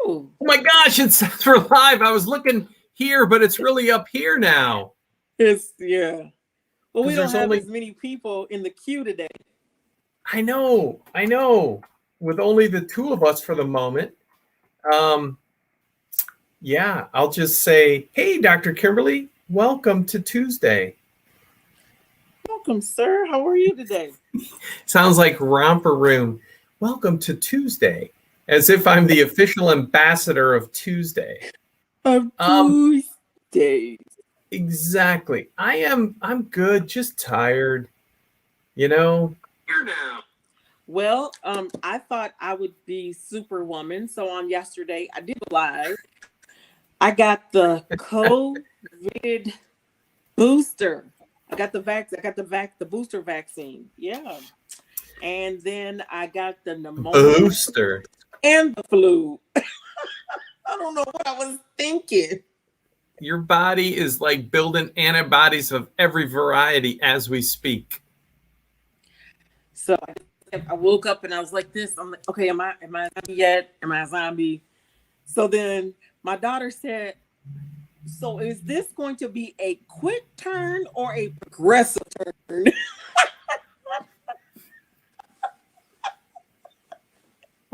Oh my gosh, it says we're live. I was looking here, but it's really up here now. Yeah. Well, we don't have as many people in the queue today. I know. With only the two of us for the moment. Yeah, I'll just say, hey, Dr. Kimberly, welcome to Tuesday. Welcome, sir. How are you today? Sounds like romper room. Welcome to Tuesday. As if I'm the official ambassador of Tuesday. Of Tuesday. Exactly. I'm good, just tired. Here now. Well, I thought I would be Superwoman. So on yesterday, I did live. I got the COVID booster. I got the booster vaccine. Yeah. And then I got the pneumonia booster and the flu. I don't know what I was thinking. Your body is like building antibodies of every variety as we speak. So I woke up and I was like this. I'm like, okay, am I a zombie yet? Am I a zombie? So then my daughter said, so is this going to be a quick turn or a progressive turn?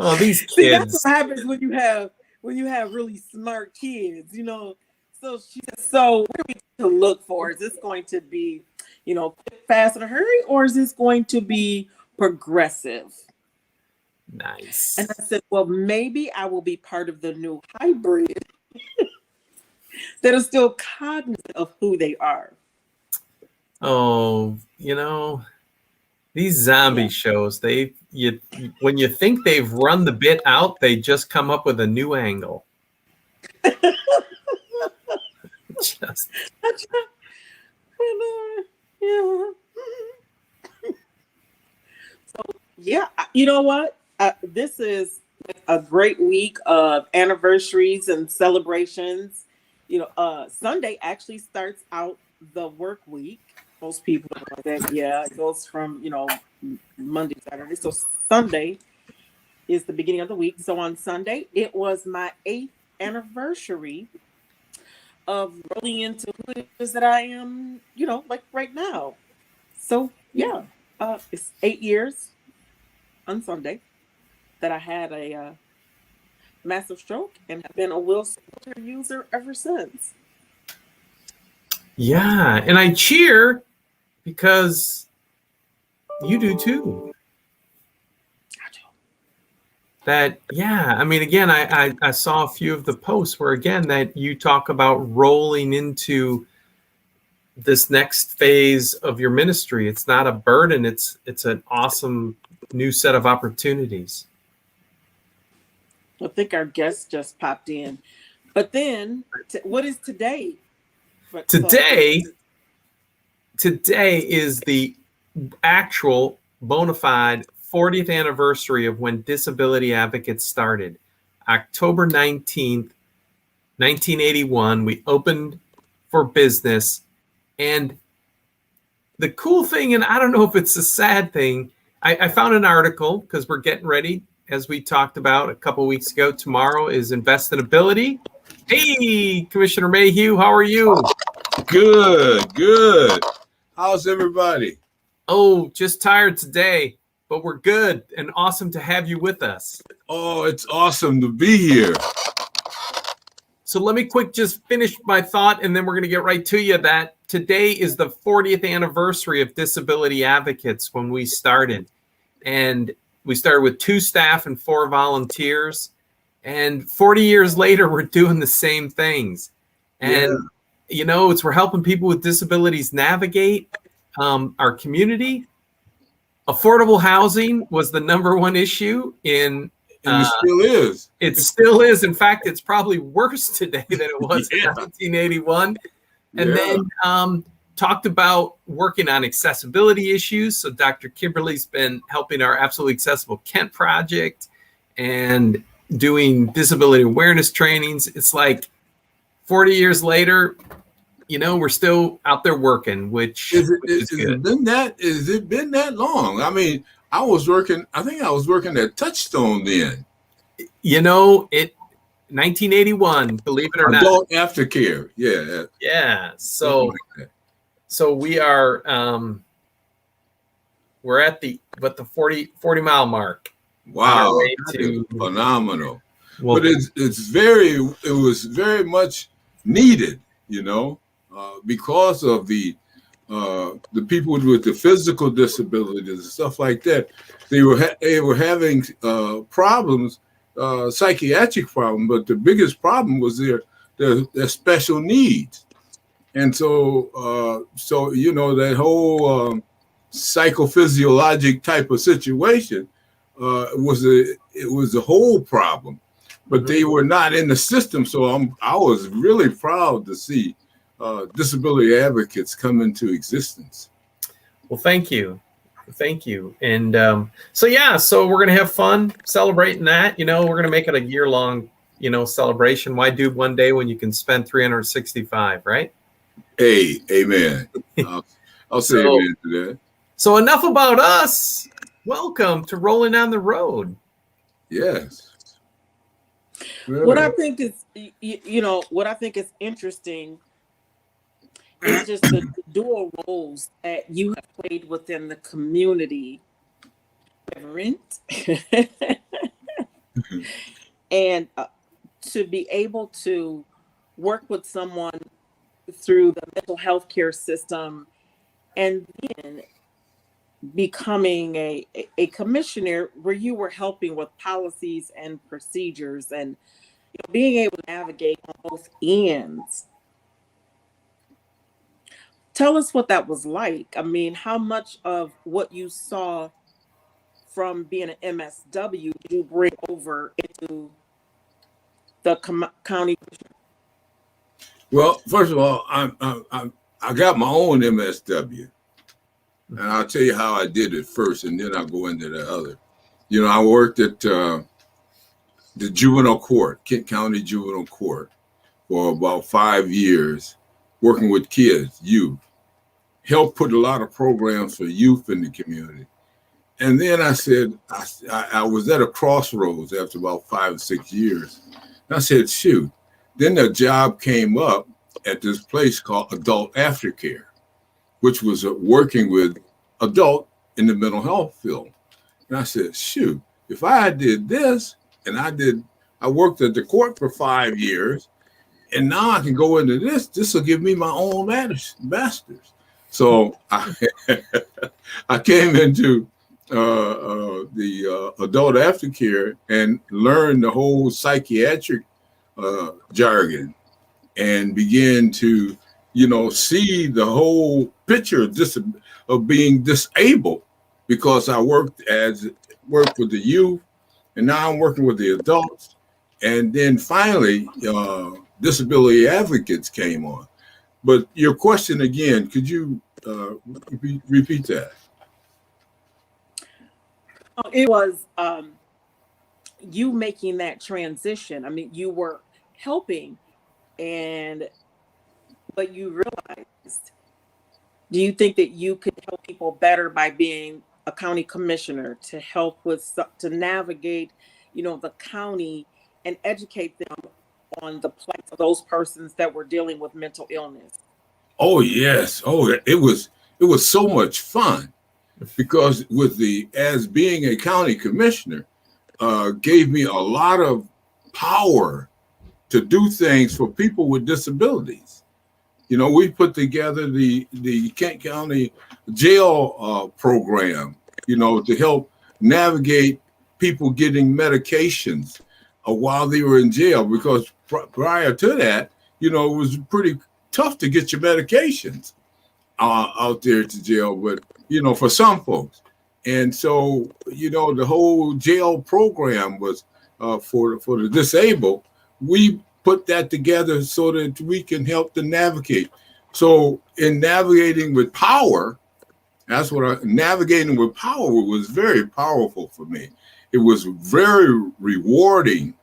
Oh, these kids. See, that's what happens when you have really smart kids, So she said, so what are we to look for? Is this going to be, quick, fast, in a hurry, or is this going to be progressive? Nice. And I said, well, maybe I will be part of the new hybrid that are still cognizant of who they are. Oh, these zombie shows, when you think they've run the bit out, they just come up with a new angle. Yeah. So yeah, you know what? This is a great week of anniversaries and celebrations. Sunday actually starts out the work week. Most people know that. Yeah, it goes from Monday, Saturday. So Sunday is the beginning of the week. So on Sunday, it was my 8th anniversary of rolling into who it is that I am, like right now. So yeah, it's 8 years on Sunday that I had a massive stroke and have been a wheelchair user ever since. Yeah, and I cheer because you do too. Again, I saw a few of the posts where, again, that you talk about rolling into this next phase of your ministry. It's not a burden. It's an awesome new set of opportunities. I think our guest just popped in. But then, what is today? Today is the actual bona fide 40th anniversary of when Disability Advocates started. October 19th, 1981, we opened for business. And the cool thing, and I don't know if it's a sad thing, I found an article because we're getting ready, as we talked about a couple weeks ago. Tomorrow is Invest in Ability. Hey, Commissioner Mayhue, how are you? Good. How's everybody? Oh, just tired today, but we're good and awesome to have you with us. Oh, it's awesome to be here. So let me just finish my thought, and then we're going to get right to you. That today is the 40th anniversary of Disability Advocates when we started. And we started with 2 staff and 4 volunteers. And 40 years later, we're doing the same things. And, we're helping people with disabilities navigate our community. Affordable housing was the number one issue and it still is. It still is. In fact, it's probably worse today than it was in 1981. And then talked about working on accessibility issues. So Dr. Kimberly's been helping our Absolutely Accessible Kent project and doing disability awareness trainings. It's like 40 years later, we're still out there working, which is good. Has it been that long? I mean, I think I was working at Touchstone then. 1981, believe it or not. Adult aftercare. Yeah. Yeah. Something like that. So we are we're at the 40 mile mark. Wow, way that to- is phenomenal. Well, But it was very much needed, because of the people with the physical disabilities and stuff like that. They were having problems, psychiatric problems, but the biggest problem was their special needs. And so that whole psychophysiologic type of situation was a whole problem, but they were not in the system. So I was really proud to see disability advocates come into existence. Well, thank you. And so we're gonna have fun celebrating that. We're gonna make it a year-long celebration. Why do one day when you can spend 365, right? Hey, amen. I'll say amen to that. So enough about us. Welcome to Rolling on the Road. Yes. What I think is, what I think is interesting is just the dual roles that you have played within the community, Reverend, and to be able to work with someone through the mental health care system and then becoming a commissioner where you were helping with policies and procedures and being able to navigate on both ends. Tell us what that was like. I mean, how much of what you saw from being an MSW did you bring over into the county? Well, first of all, I got my own MSW, and I'll tell you how I did it first, and then I'll go into the other. I worked at the juvenile court, Kent County Juvenile Court, for about 5 years, working with kids, youth. Helped put a lot of programs for youth in the community. And then I said, I was at a crossroads after about 5 or 6 years. And I said, shoot. Then the job came up at this place called Adult Aftercare, which was working with adult in the mental health field. And I said, shoot, if I did this, and I worked at the court for 5 years, and now I can go into this will give me my own master's. So I came into the adult aftercare and learned the whole psychiatric jargon and began to, see the whole picture of being disabled, because I worked with the youth, and now I'm working with the adults. And then finally, disability advocates came on. But your question again, could you repeat that? It was you making that transition. I mean, you were helping, but you realized, do you think that you could help people better by being a county commissioner to help to navigate, the county and educate them on the plight of those persons that were dealing with mental illness? Oh, yes. Oh, it was so much fun, because as being a county commissioner gave me a lot of power to do things for people with disabilities. We put together the Kent County jail program, to help navigate people getting medications while they were in jail, because prior to that, it was pretty tough to get your medications out there to jail, but for some folks. And so the whole jail program was for the disabled. We put that together so that we can help them navigate. So in navigating with power, navigating with power was very powerful for me. It was very rewarding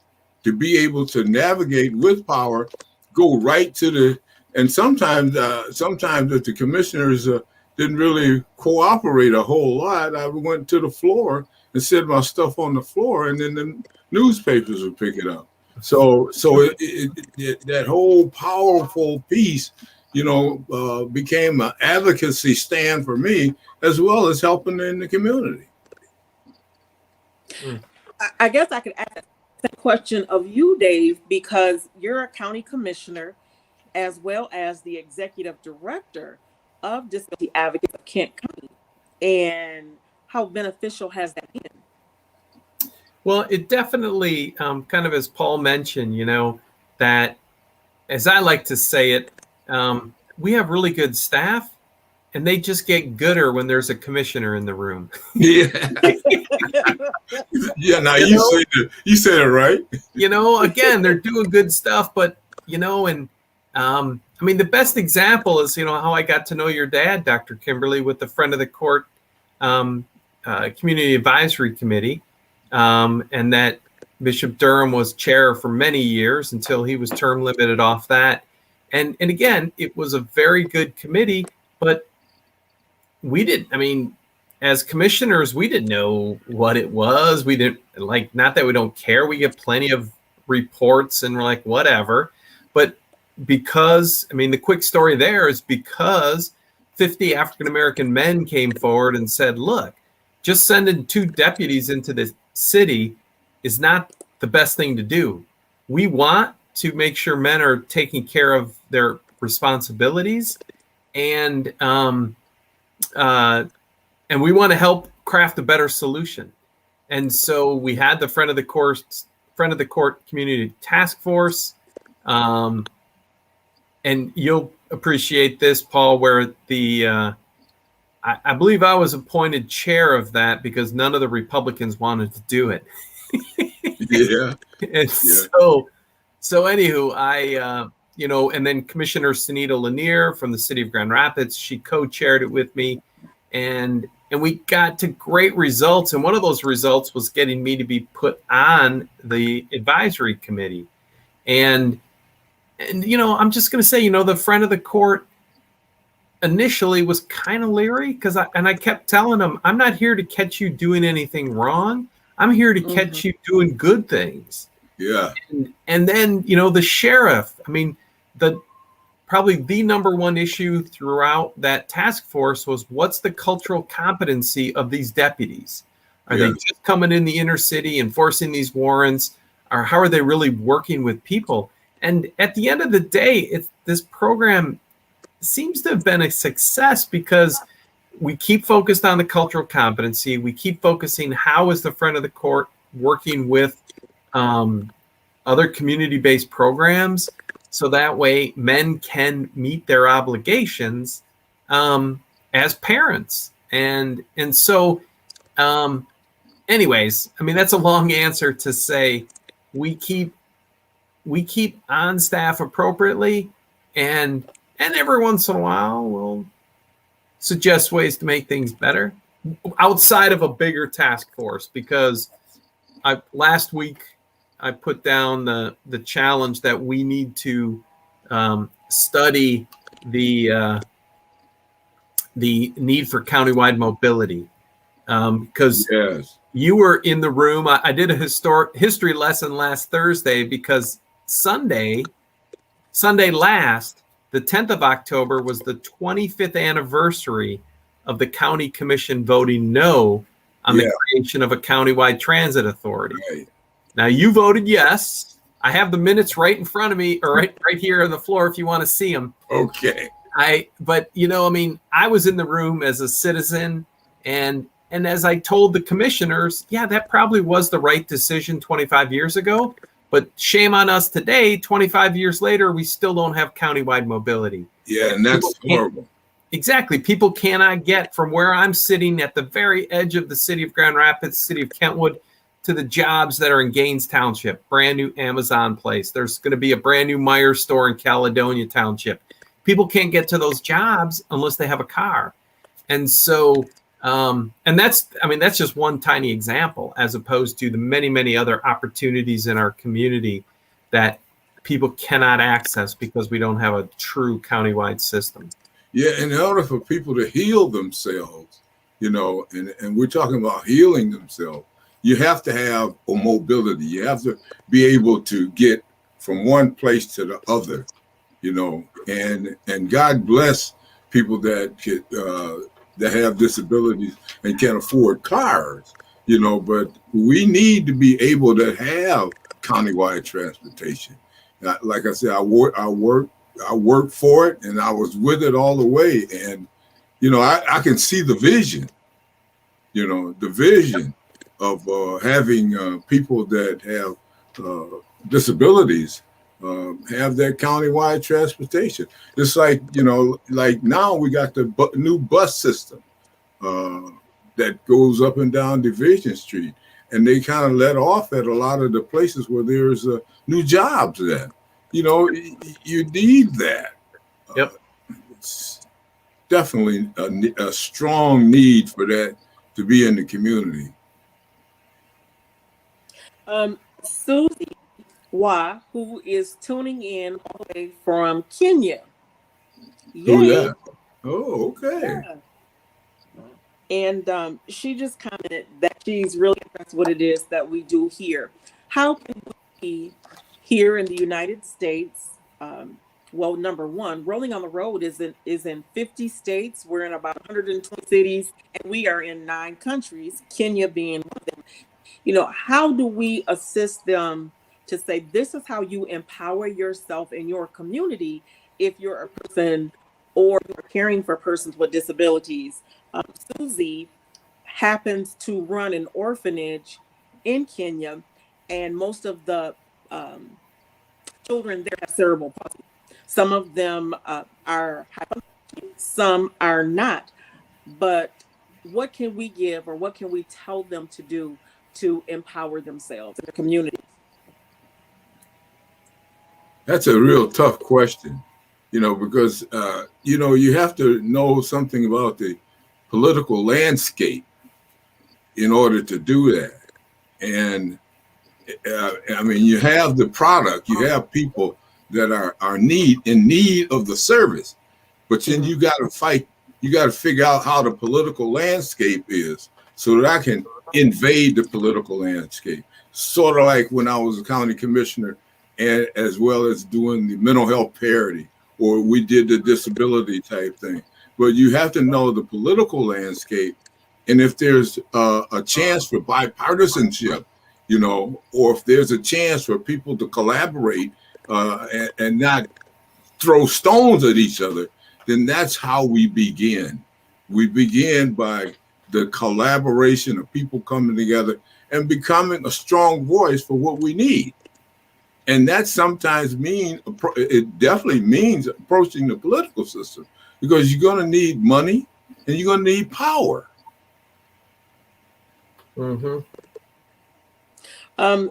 to be able to navigate with power, go right to and sometimes if the commissioners didn't really cooperate a whole lot, I went to the floor and said my stuff on the floor, and then the newspapers would pick it up. So that whole powerful piece, became an advocacy stand for me, as well as helping in the community. I guess I could ask that question of you, Dave, because you're a county commissioner as well as the executive director of Disability Advocates of Kent County. And how beneficial has that been? Well, it definitely, kind of as Paul mentioned, that, as I like to say it, we have really good staff, and they just get gooder when there's a commissioner in the room. Yeah. Yeah. Now you said it right. Again, they're doing good stuff, but I mean, the best example is how I got to know your dad, Dr. Kimberly, with the Friend of the Court Community Advisory Committee, and that Bishop Durham was chair for many years until he was term limited off that. And again, it was a very good committee, but as commissioners, we didn't know what it was. We didn't not that we don't care. We get plenty of reports and we're like, whatever. But because, the quick story there is because 50 African-American men came forward and said, look, just sending 2 deputies into the city is not the best thing to do. We want to make sure men are taking care of their responsibilities, and we want to help craft a better solution. And so we had the Friend of the Court Community Task Force, and you'll appreciate this, Paul, where I believe I was appointed chair of that because none of the Republicans wanted to do it. Yeah. And so anywho, and then Commissioner Sunita Lanier from the city of Grand Rapids, she co-chaired it with me, and we got to great results. And one of those results was getting me to be put on the advisory committee. And I'm just going to say, the Friend of the Court initially was kind of leery because I kept telling them, I'm not here to catch you doing anything wrong. I'm here to catch you doing good things. Yeah. And then, the sheriff, probably the number one issue throughout that task force was, what's the cultural competency of these deputies? Are they just coming in the inner city enforcing these warrants, or how are they really working with people? And at the end of the day, this program seems to have been a success because we keep focused on the cultural competency. We keep focusing, how is the Friend of the Court working with other community-based programs, so that way men can meet their obligations as parents. And so anyways, that's a long answer to say we keep on staff appropriately, and every once in a while we'll suggest ways to make things better outside of a bigger task force, because last week I put down the challenge that we need to study the need for countywide mobility, because you were in the room. I did a history lesson last Thursday because Sunday last, the 10th of October, was the 25th anniversary of the county commission voting no on the creation of a countywide transit authority. Right. Now, you voted yes. I have the minutes right in front of me, or right here on the floor if you want to see them. Okay. But I was in the room as a citizen, and as I told the commissioners, that probably was the right decision 25 years ago. But shame on us today, 25 years later, we still don't have countywide mobility. Yeah, and that's horrible. Exactly. People cannot get from where I'm sitting at the very edge of the city of Grand Rapids, city of Kentwood, to the jobs that are in Gaines Township, brand new Amazon place. There's going to be a brand new Meijer store in Caledonia Township. People can't get to those jobs unless they have a car. And so, and that's just one tiny example, as opposed to the many, many other opportunities in our community that people cannot access because we don't have a true countywide system. Yeah, in order for people to heal themselves, and we're talking about healing themselves, you have to have a mobility. You have to be able to get from one place to the other, and God bless people that that have disabilities and can't afford cars, but we need to be able to have countywide transportation. Like I said, I worked for it, and I was with it all the way. And I can see the vision, the vision of having people that have disabilities have that countywide transportation. It's like, like now we got the new bus system that goes up and down Division Street, and they kind of let off at a lot of the places where there's new jobs at. You need that. Yep. It's definitely a strong need for that to be in the community. Susie Wa, who is tuning in all the way from Kenya. Who Yay. that? Oh, okay. Yeah. And she just commented that she's really impressed with what it is that we do here. How can we here in the United States, well, number one, Rolling on the Road is in 50 states. We're in about 120 cities, and we are in 9 countries, Kenya being one of them. How do we assist them to say, this is how you empower yourself in your community if you're a person or you're caring for persons with disabilities? Susie happens to run an orphanage in Kenya, and most of the children there have cerebral palsy. Some of them are hypofunctioning, some are not. But what can we give, or what can we tell them to do to empower themselves in the community? That's a real tough question, because, you have to know something about the political landscape in order to do that. And you have the product, you have people that are in need of the service, but then you got to fight. You got to figure out how the political landscape is so that I can invade the political landscape. Sort of like when I was a county commissioner, and as well as doing the mental health parity, or we did the disability type thing. But you have to know the political landscape, and if there's a chance for bipartisanship, or if there's a chance for people to collaborate and not throw stones at each other, then that's how we begin. We begin by the collaboration of people coming together and becoming a strong voice for what we need. And that sometimes it definitely means approaching the political system, because you're going to need money and you're going to need power. Mm-hmm.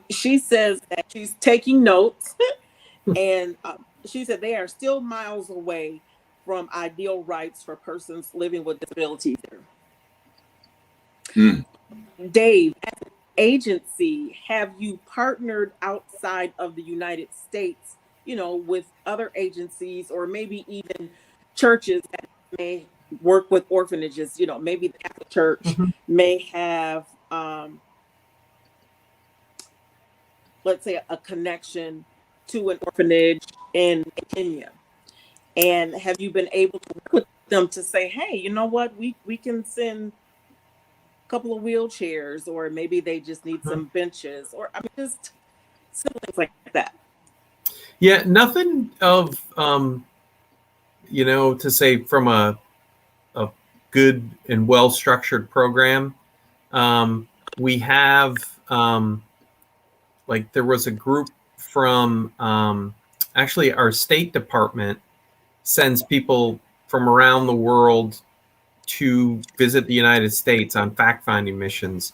She says that she's taking notes, and she said they are still miles away from ideal rights for persons living with disabilities. Dave, as an agency, have you partnered outside of the United States, with other agencies, or maybe even churches that may work with orphanages? Maybe the Catholic Church may have, let's say, a connection to an orphanage in Kenya. And have you been able to work with them to say, hey, you know what, we can send a couple of wheelchairs, or maybe they just need some benches, or just simple things like that? Yeah, nothing of, to say from a good and well-structured program. We have, there was a group from, actually our State Department sends people from around the world to visit the United States on fact-finding missions.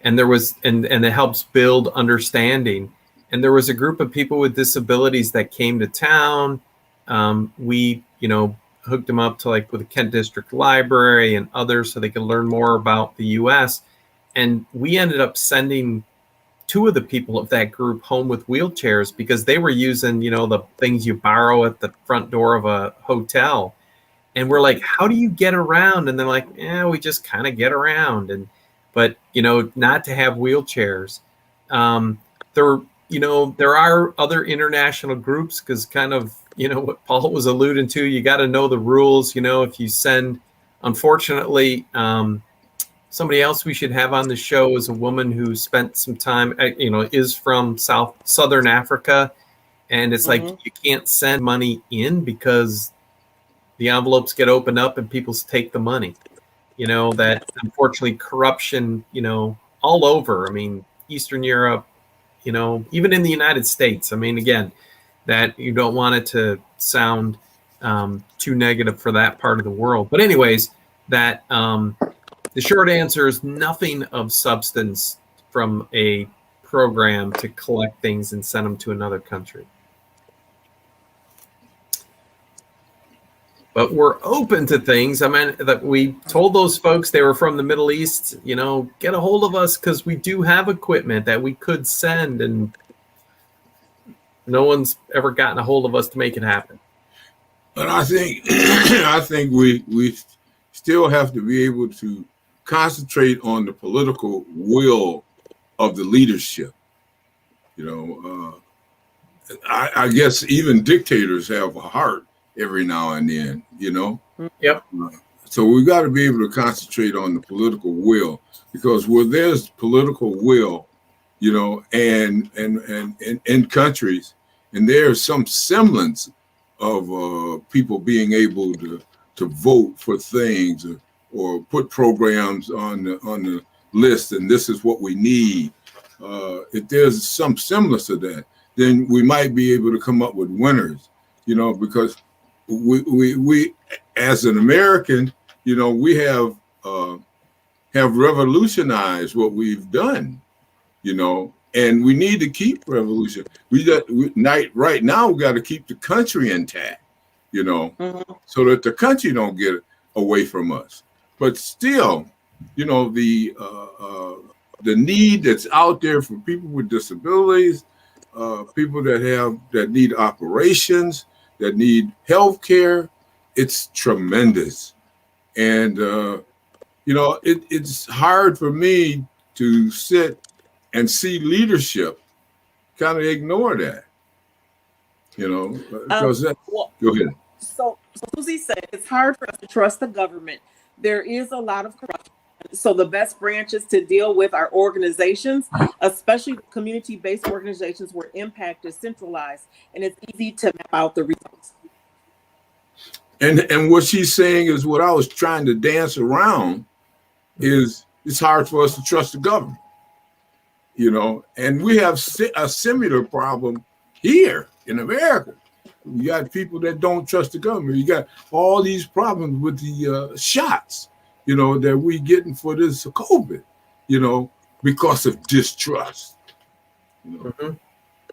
And there was, and it helps build understanding. And there was a group of people with disabilities that came to town. We, hooked them up to with the Kent District Library and others so they could learn more about the US. And we ended up sending 2 of the people of that group home with wheelchairs, because they were using, the things you borrow at the front door of a hotel. And we're like, how do you get around? And they're like, yeah, we just kind of get around. And but not to have wheelchairs. There are other international groups, because kind of what Paul was alluding to. You got to know the rules. If you send, unfortunately, somebody else we should have on the show is a woman who spent some time, is from Southern Africa, and it's like you can't send money in because the envelopes get opened up and people take the money. That unfortunately corruption, all over. I mean, Eastern Europe, even in the United States. I mean, again, that you don't want it to sound too negative for that part of the world. But anyways, that the short answer is nothing of substance from a program to collect things and send them to another country. But we're open to things. I mean, that we told those folks they were from the Middle East, get a hold of us, because we do have equipment that we could send, and no one's ever gotten a hold of us to make it happen. But I think we still have to be able to concentrate on the political will of the leadership. I guess even dictators have a heart every now and then, Yep. So we got to be able to concentrate on the political will, because where there's political will, and in countries, and there's some semblance of people being able to vote for things, or put programs on the list, and this is what we need. If there's some semblance of that, then we might be able to come up with winners, because we as an American, we have revolutionized what we've done, and we need to keep revolution. Right now we got to keep the country intact, so that the country don't get away from us. But still, the need that's out there for people with disabilities, people that need operations, that need health care, it's tremendous. And, it's hard for me to sit and see leadership kind of ignore that, because go ahead. So Susie said it's hard for us to trust the government. There is a lot of corruption. So the best branches to deal with our organizations, especially community-based organizations where impact is centralized, and it's easy to map out the results. And what she's saying is what I was trying to dance around is it's hard for us to trust the government, and we have a similar problem here in America. You got people that don't trust the government. You got all these problems with the shots, that we getting for this COVID, because of distrust.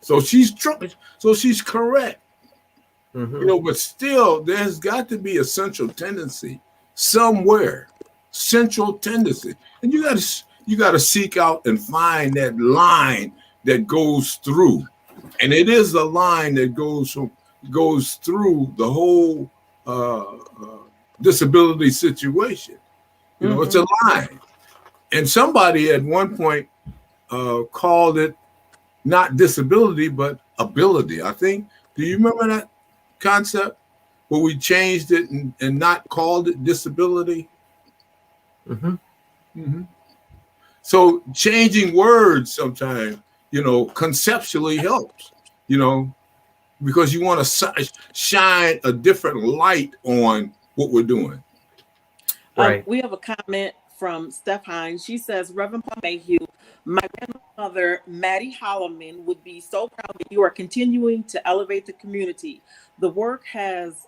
So she's correct. But still, there's got to be a central tendency somewhere, and you got to seek out and find that line that goes through, and it is a line that goes through the whole disability situation. It's a line, and somebody at one point called it not disability but ability. I think. Do you remember that concept where we changed it and not called it disability? So changing words sometimes, conceptually helps, because you want to shine a different light on what we're doing. Right. We have a comment from Steph Hines. She says, Reverend Paul Mayhue, my grandmother, Maddie Holloman, would be so proud that you are continuing to elevate the community. The work has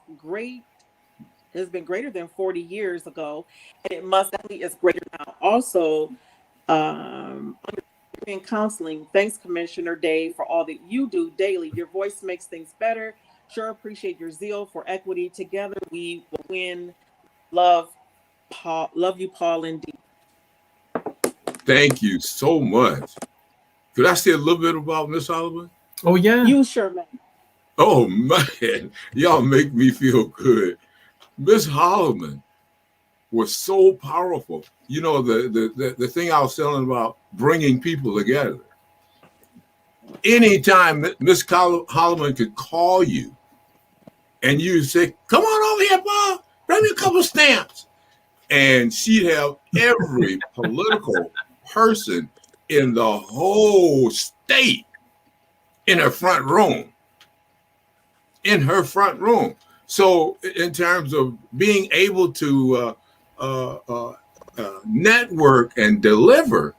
been greater than 40 years ago, and it must definitely is greater now. Also, in counseling, thanks, Commissioner Dave, for all that you do daily. Your voice makes things better. Sure appreciate your zeal for equity. Together we will win. Love you, Paul, indeed. Thank you so much. Could I say a little bit about Miss Holloman? Oh, yeah. You sure, man. Oh, man. Y'all make me feel good. Miss Holloman was so powerful. You know, the thing I was telling about bringing people together. Anytime Miss Holloman could call you and you say, "Come on over here, Paul, bring me a couple of stamps." And she'd have every political person in the whole state in her front room. In her front room. So in terms of being able to network and deliver,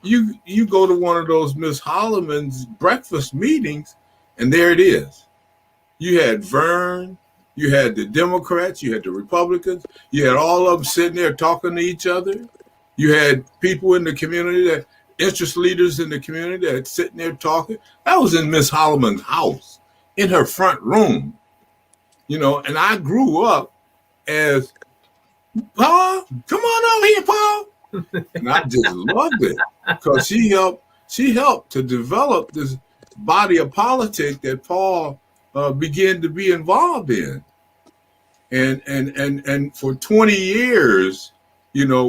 you go to one of those Miss Holloman's breakfast meetings, and there it is. You had Vern, you had the Democrats, you had the Republicans, you had all of them sitting there talking to each other. You had people in the community, that interest leaders in the community that sitting there talking. That was in Miss Holloman's house, in her front room. You know, and I grew up as, "Paul, come on over here, Paul." And I just loved it because she helped to develop this body of politics that Paul began to be involved in. And for 20 years, you know,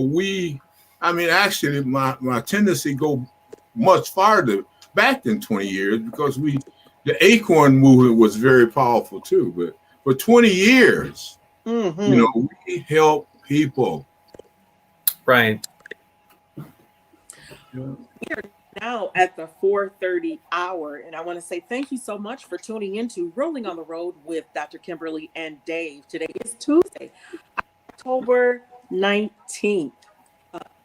actually my tendency go much farther back than 20 years because the Acorn movement was very powerful too. But for 20 years, you know, we help people. Right. We are now at the 4:30 hour, and I want to say thank you so much for tuning into Rolling on the Road with Dr. Kimberly and Dave. Today is Tuesday, October 19th.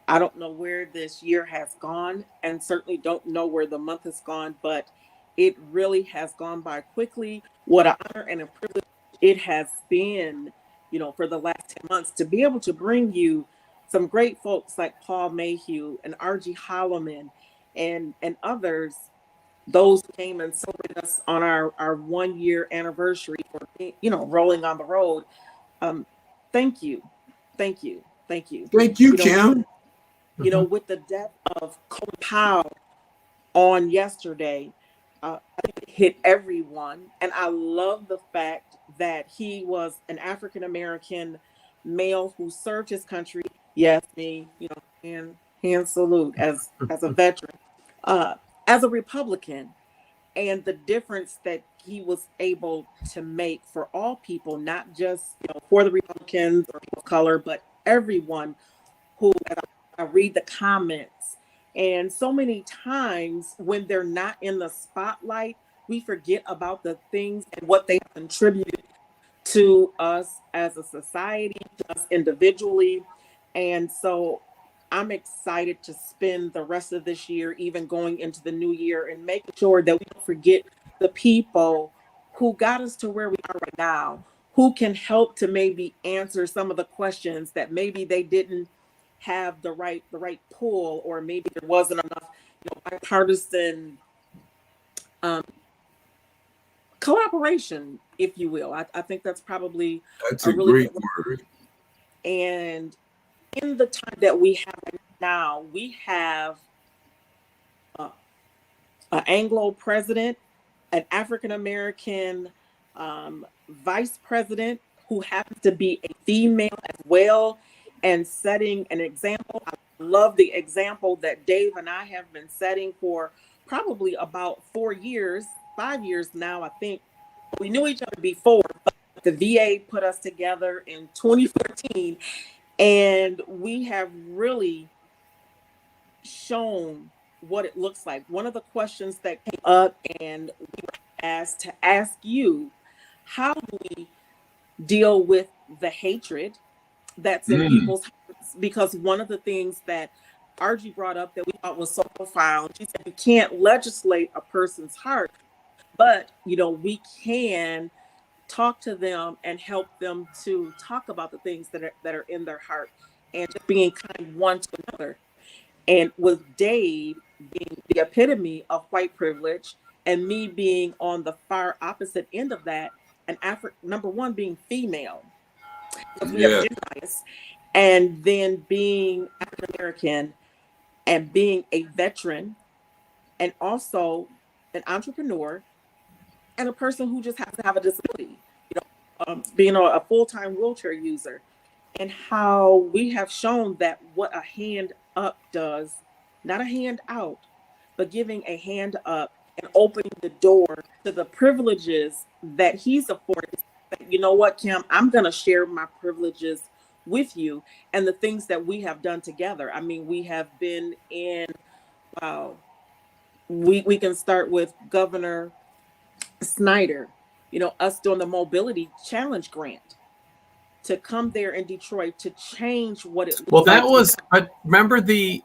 I don't know where this year has gone, and certainly don't know where the month has gone, but it really has gone by quickly. What an honor and a privilege it has been, you know, for the last 10 months to be able to bring you some great folks like Paul Mayhue and R.G. Holloman and others, those who came and celebrated us on our 1 year anniversary for, you know, Rolling on the Road. Thank you. Thank you. Thank you. Thank you, Kim. You know, with the death of Colin Powell on yesterday, I think it hit everyone. And I love the fact that he was an African-American male who served his country. Yes, me, you know, hand salute as a veteran, as a Republican, and the difference that he was able to make for all people, not just, you know, for the Republicans or people of color, but everyone who, as I read the comments, and so many times when they're not in the spotlight, we forget about the things and what they contributed to us as a society, to us individually. And so I'm excited to spend the rest of this year, even going into the new year, and making sure that we don't forget the people who got us to where we are right now, who can help to maybe answer some of the questions that maybe they didn't have the right pull, or maybe there wasn't enough, you know, bipartisan collaboration, if you will. I think that's probably a really great good word. And in the time that we have right now, we have an Anglo president, an African-American vice president who happens to be a female as well, and setting an example. I love the example that Dave and I have been setting for probably about 4 years, 5 years now, I think. We knew each other before, but the VA put us together in 2014, and we have really shown what it looks like. One of the questions that came up, and we were asked to ask you, how do we deal with the hatred that's in people's hearts? Because one of the things that RG brought up that we thought was so profound, she said, you can't legislate a person's heart, but, you know, we can talk to them and help them to talk about the things that are in their heart, and just being kind one to another. And with Dave being the epitome of white privilege, and me being on the far opposite end of that, and number one being female, because we have gender bias, and then being African American, and being a veteran, and also an entrepreneur, and a person who just has to have a disability, you know, being a full-time wheelchair user. and how we have shown that what a hand up does, not a hand out, but giving a hand up and opening the door to the privileges that he's afforded. You know what, Kim, I'm going to share my privileges with you and the things that we have done together. I mean, we have been in, wow, we can start with Governor Snyder, us doing the mobility challenge grant to come there in Detroit to change what it looks Well, like. that was, remember the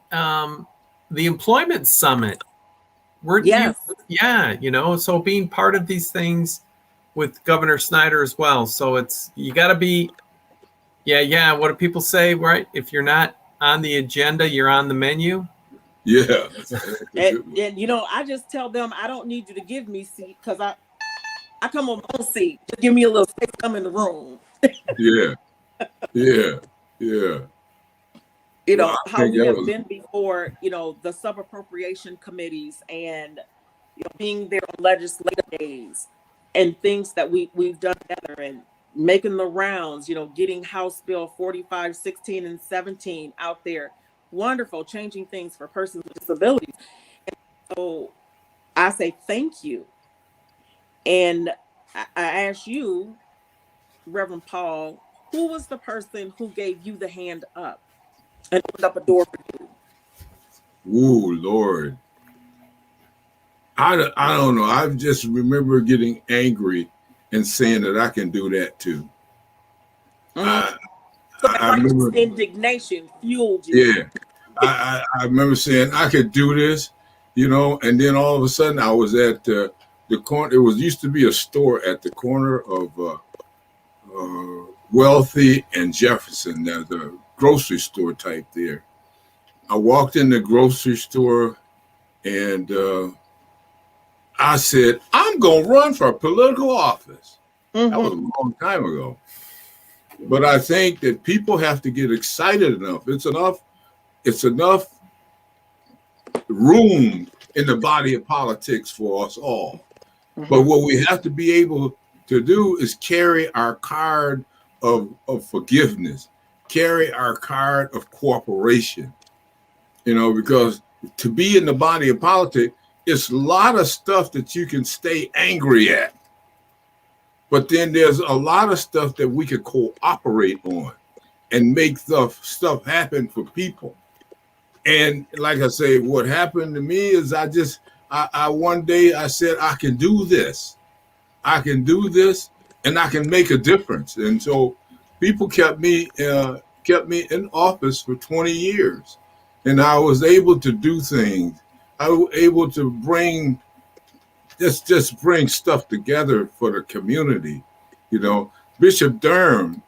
employment summit. Weren't you? Yes. Yeah, so being part of these things with Governor Snyder as well. So you got to be, yeah. What do people say, right? If you're not on the agenda, you're on the menu. Yeah. And I just tell them I don't need you to give me seat because I come on my own seat. Just give me a little space, come in the room. Yeah. Well, How we have been before, the sub-appropriation committees and being there on legislative days and things that we've done together and making the rounds, getting House Bill 45, 16, and 17 out there. Wonderful, changing things for persons with disabilities. And so I say thank you. And I ask you, Reverend Paul, who was the person who gave you the hand up and opened up a door for you? Ooh, Lord. I don't know. I just remember getting angry and saying that I can do that too. Mm-hmm. I remember indignation fueled you. Yeah. I remember saying I could do this, and then all of a sudden I was at the corner. It used to be a store at the corner of Wealthy and Jefferson. There's a grocery store type there. I walked in the grocery store and I said, I'm going to run for political office. Mm-hmm. That was a long time ago. But I think that people have to get excited enough. It's enough room in the body of politics for us all. Mm-hmm. But what we have to be able to do is carry our card of forgiveness, carry our card of cooperation, because to be in the body of politics, it's a lot of stuff that you can stay angry at. But then there's a lot of stuff that we could cooperate on and make stuff happen for people. And like I say, what happened to me is I one day I said, I can do this. I can do this and I can make a difference. And so people kept me in office for 20 years. And I was able to do things. I was able to bring stuff together for the community. Bishop Durham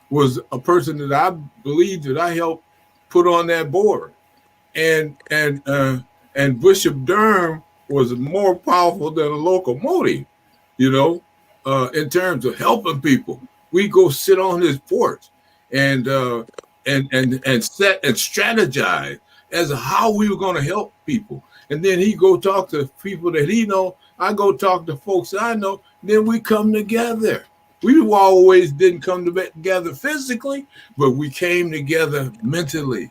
was a person that I believe that I helped put on that board. And Bishop Durham was more powerful than a locomotive, in terms of helping people. We go sit on his porch and set and strategize as to how we were going to help people. And then he go talk to people that he know. I go talk to folks I know. Then we come together. We always didn't come together physically, but we came together mentally.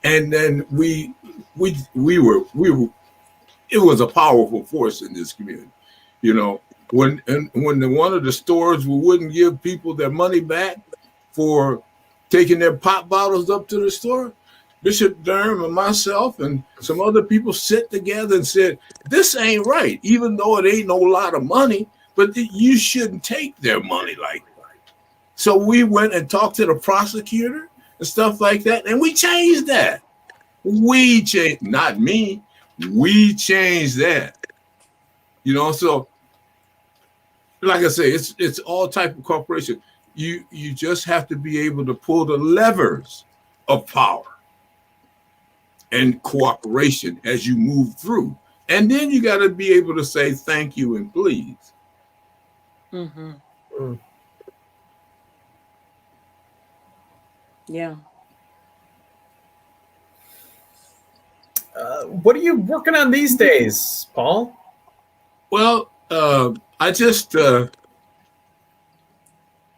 And then we were. It was a powerful force in this community. When one of the stores wouldn't give people their money back for taking their pop bottles up to the store, Bishop Durham and myself and some other people sit together and said, this ain't right, even though it ain't no lot of money, but you shouldn't take their money like that. So we went and talked to the prosecutor and stuff like that, and we changed that. We changed, not me, we changed that. So like I say, it's all type of cooperation. You just have to be able to pull the levers of power and cooperation as you move through. And then you got to be able to say thank you and please. Mm-hmm. Yeah. What are you working on these days, Paul? Well, I just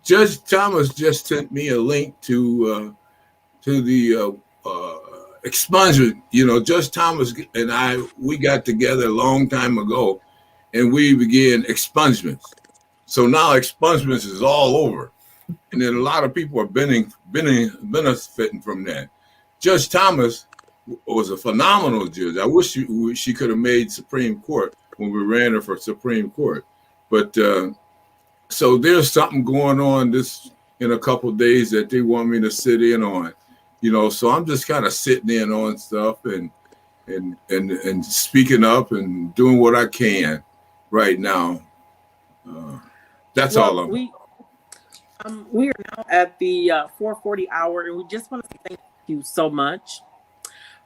Judge Thomas just sent me a link to the expungement. You know, Judge Thomas and we got together a long time ago, and we began expungements. So now expungements is all over, and then a lot of people are benefiting from that. Judge Thomas was a phenomenal judge. I wish she could have made Supreme Court when we ran her for Supreme Court, but so there's something going on this in a couple of days that they want me to sit in on, you know. So I'm just kind of sitting in on stuff and speaking up and doing what I can right now. That's all I'm. We are now at the 4:40 hour, and we just want to say thank you so much.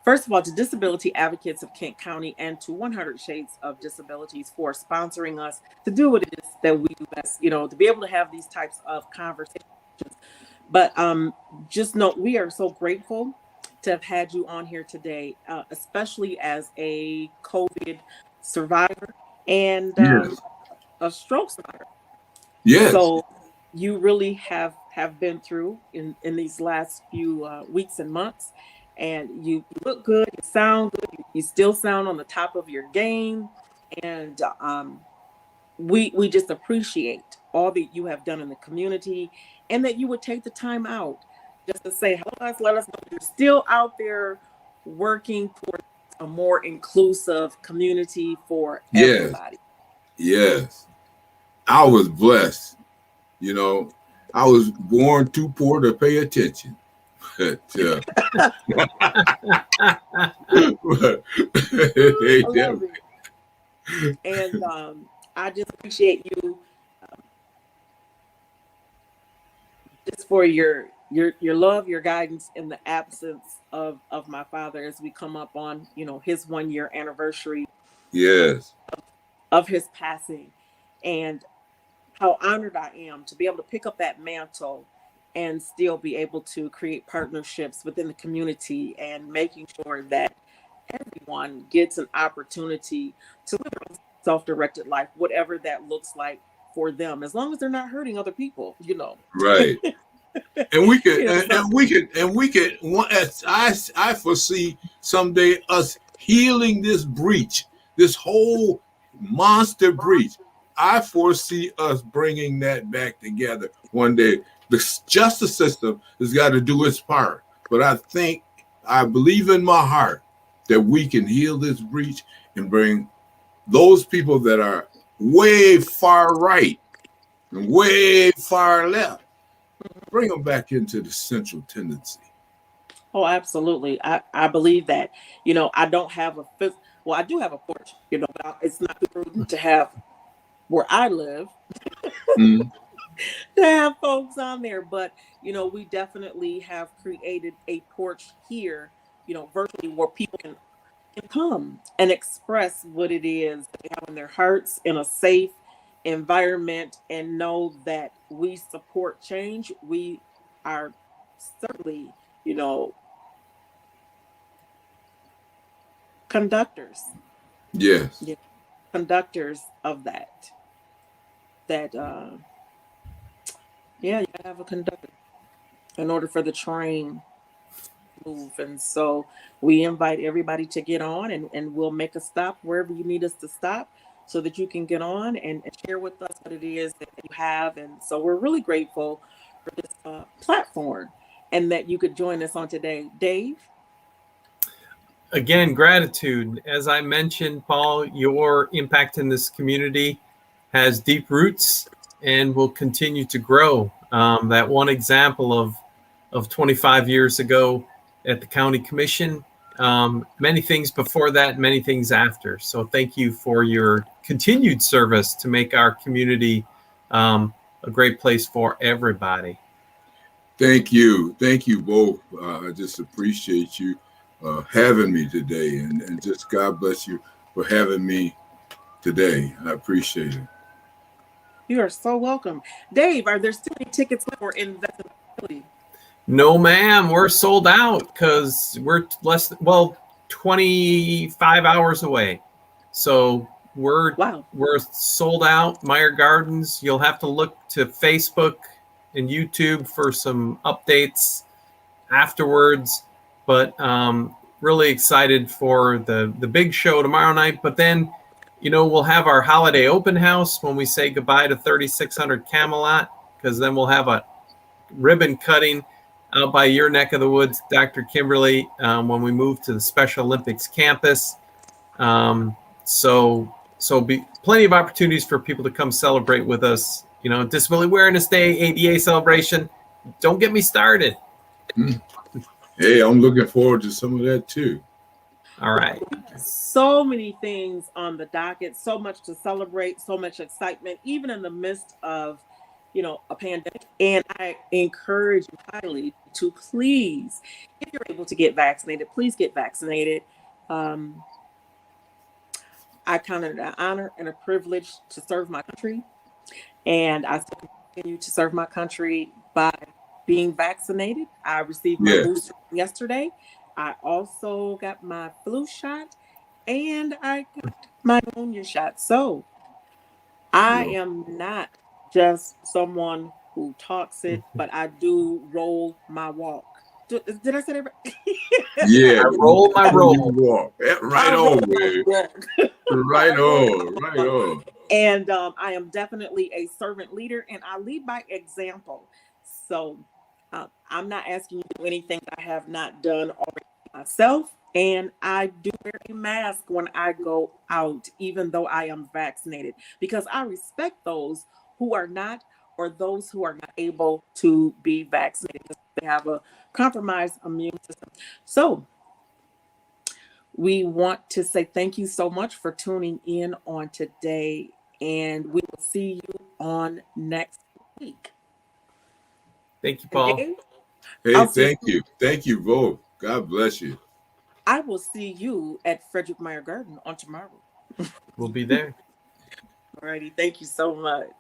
First of all, to Disability Advocates of Kent County and to 100 Shades of Disabilities for sponsoring us to do what it is that we do best, you know, to be able to have these types of conversations. But just know we are so grateful to have had you on here today, especially as a COVID survivor and Yes. a stroke survivor. Yes. So you really have been through in these last few weeks and months. And you look good, you sound good, you still sound on the top of your game. And we just appreciate all that you have done in the community, and that you would take the time out just to say, hello guys, let us know you're still out there working towards a more inclusive community for everybody. Yes. I was blessed. You know, I was born too poor to pay attention. But, I love it. And I just appreciate you just for your love, your guidance in the absence of my father as we come up on, you know, his 1-year anniversary. Yes. Of his passing, and how honored I am to be able to pick up that mantle and still be able to create partnerships within the community and making sure that everyone gets an opportunity to live a self-directed life, whatever that looks like for them, as long as they're not hurting other people, you know. Right. And we could, You know, I foresee someday us healing this breach, this whole monster breach. I foresee us bringing that back together one day. The justice system has got to do its part, but I believe in my heart that we can heal this breach and bring those people that are way far right and way far left, bring them back into the central tendency. Oh, absolutely. I believe that. You know, I don't have I do have a porch, you know, but it's not prudent to have where I live Mm. to have folks on there. But, you know, we definitely have created a porch here, you know, virtually, where people can come and express what it is they have in their hearts in a safe environment, and know that we support change. We are certainly, you know, conductors. Yes. Yeah, conductors of that. Yeah, you gotta have a conductor in order for the train to move. And so we invite everybody to get on, and we'll make a stop wherever you need us to stop so that you can get on and share with us what it is that you have. And so we're really grateful for this platform, and that you could join us on today. Dave? Again, gratitude. As I mentioned, Paul, your impact in this community has deep roots and will continue to grow. That one example of 25 years ago at the county commission, many things before that, many things after. So thank you for your continued service to make our community a great place for everybody. Thank you. Thank you both. I just appreciate you having me today, and just God bless you for having me today. I appreciate it. You are so welcome. Dave, are there still any tickets for Investability? No, ma'am, we're sold out because we're 25 hours away. So we're sold out. Meyer Gardens, you'll have to look to Facebook and YouTube for some updates afterwards. But really excited for the big show tomorrow night. But then, we'll have our holiday open house when we say goodbye to 3600 Camelot, because then we'll have a ribbon cutting out by your neck of the woods, Dr. Kimberly, when we move to the Special Olympics campus. So be plenty of opportunities for people to come celebrate with us. Disability Awareness Day, ADA celebration. Don't get me started. Hey, I'm looking forward to some of that too. All right. So many things on the docket, so much to celebrate, so much excitement, even in the midst of, a pandemic. And I encourage you highly to please, if you're able to get vaccinated, please get vaccinated. I count it an honor and a privilege to serve my country. And I still continue to serve my country by being vaccinated. I received my booster yesterday. I also got my flu shot and I got my pneumonia shot. So I am not just someone who talks it, but I do roll my walk. Did I say that right? Yeah, I roll my roll. Right on, man. Right on. And I am definitely a servant leader, and I lead by example. So I'm not asking you to do anything I have not done already myself. And I do wear a mask when I go out, even though I am vaccinated, because I respect those who are not, or those who are not able to be vaccinated because they have a compromised immune system. So we want to say thank you so much for tuning in on today, and we will see you on next week. Thank you, Paul. Hey, thank you. Thank you both. God bless you. I will see you at Frederick Meyer Garden on tomorrow. We'll be there. Alrighty. Thank you so much.